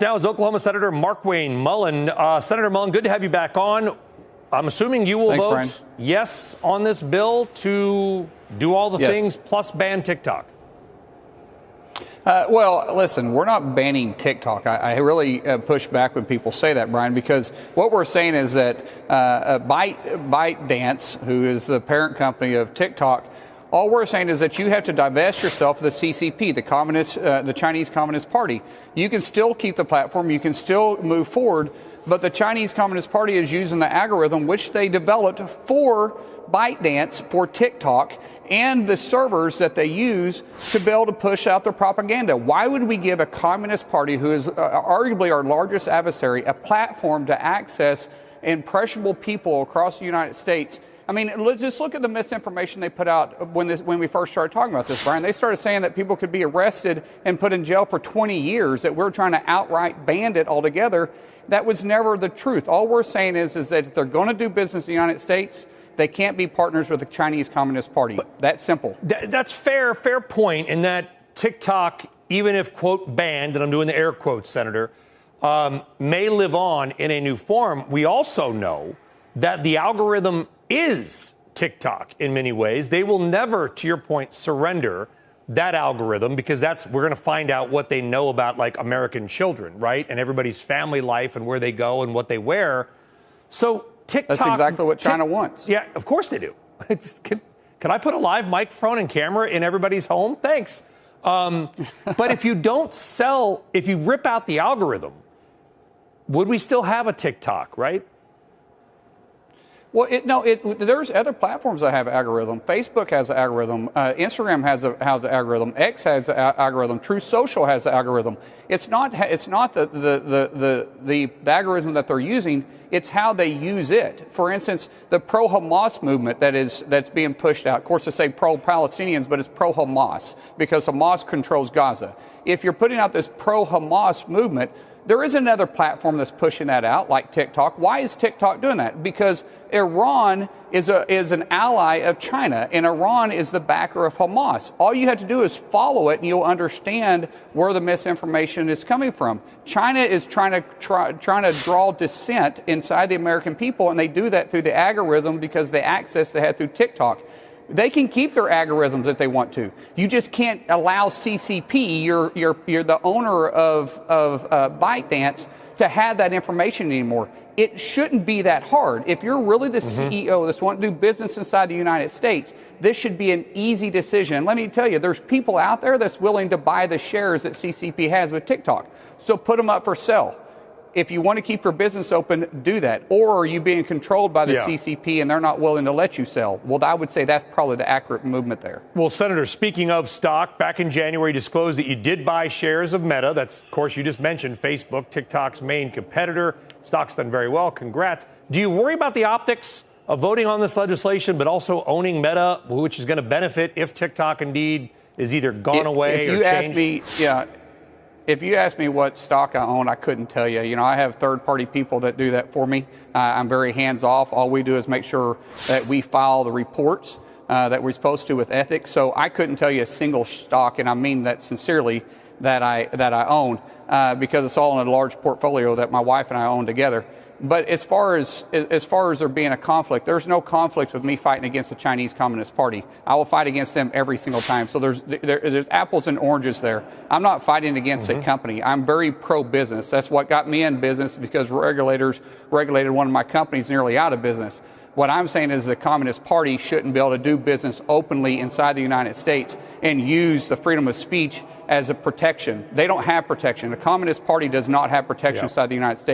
now is Oklahoma Senator Markwayne Mullin. Senator Mullin, good to have you back on. I'm assuming you will vote Brian. yes on this bill to do all the things plus ban TikTok. Well, listen, we're not banning TikTok. I really push back when people say that, Brian, because what we're saying is that ByteDance, who is the parent company of TikTok, all we're saying is that you have to divest yourself of the CCP, the Chinese Communist Party. You can still keep the platform, you can still move forward, but the Chinese Communist Party is using the algorithm which they developed for ByteDance, for TikTok, and the servers that they use to be able to push out their propaganda. Why would we give a communist party, who is arguably our largest adversary, a platform to access impressionable people across the United States? I mean, just look at the misinformation they put out when we first started talking about this, Brian. They started saying that people could be arrested and put in jail for 20 years, that we're trying to outright ban it altogether. That was never the truth. All we're saying is that if they're going to do business in the United States, they can't be partners with the Chinese Communist Party. That's simple. That's fair point in that TikTok, even if, quote, banned, and I'm doing the air quotes, Senator, may live on in a new form. We also know that the algorithm is TikTok in many ways. They will never, to your point, surrender that algorithm, because we're going to find out what they know about, like, American children, right? And everybody's family life and where they go and what they wear. So TikTok, that's exactly what China wants. Yeah, of course they do. Can I put a live microphone and camera in everybody's home? Thanks. But if you rip out the algorithm, would we still have a TikTok, right? Well, there's other platforms that have algorithm. Facebook has an algorithm. Instagram has an algorithm. X has an algorithm. True Social has an algorithm. It's not the algorithm that they're using. It's how they use it. For instance, the pro-Hamas movement that's being pushed out. Of course, they say pro-Palestinians, but it's pro-Hamas because Hamas controls Gaza. If you're putting out this pro-Hamas movement, there is another platform that's pushing that out, like TikTok. Why is TikTok doing that? Because Iran is an ally of China, and Iran is the backer of Hamas. All you have to do is follow it, and you'll understand where the misinformation is coming from. China is trying to draw dissent inside the American people, and they do that through the algorithm because the access they had through TikTok. They can keep their algorithms if they want to. You just can't allow CCP, you're the owner of ByteDance, to have that information anymore. It shouldn't be that hard. If you're really the CEO that's wanting to do business inside the United States, this should be an easy decision. And let me tell you, there's people out there that's willing to buy the shares that CCP has with TikTok. So put them up for sale. If you want to keep your business open, do that. Or are you being controlled by the CCP and they're not willing to let you sell? Well, I would say that's probably the accurate movement there. Well, Senator, speaking of stock, back in January, you disclosed that you did buy shares of Meta. That's, of course, you just mentioned Facebook, TikTok's main competitor. Stock's done very well. Congrats. Do you worry about the optics of voting on this legislation, but also owning Meta, which is going to benefit if TikTok indeed is either gone away or changed? If you ask me what stock I own, I couldn't tell you. You know, I have third-party people that do that for me. I'm very hands-off. All we do is make sure that we file the reports that we're supposed to with ethics. So I couldn't tell you a single stock, and I mean that sincerely, that I own because it's all in a large portfolio that my wife and I own together. But as far as there being a conflict, there's no conflict with me fighting against the Chinese Communist Party. I will fight against them every single time. So there's apples and oranges there. I'm not fighting against a company. I'm very pro-business. That's what got me in business, because regulators regulated one of my companies nearly out of business. What I'm saying is the Communist Party shouldn't be able to do business openly inside the United States and use the freedom of speech as a protection. They don't have protection. The Communist Party does not have protection inside the United States.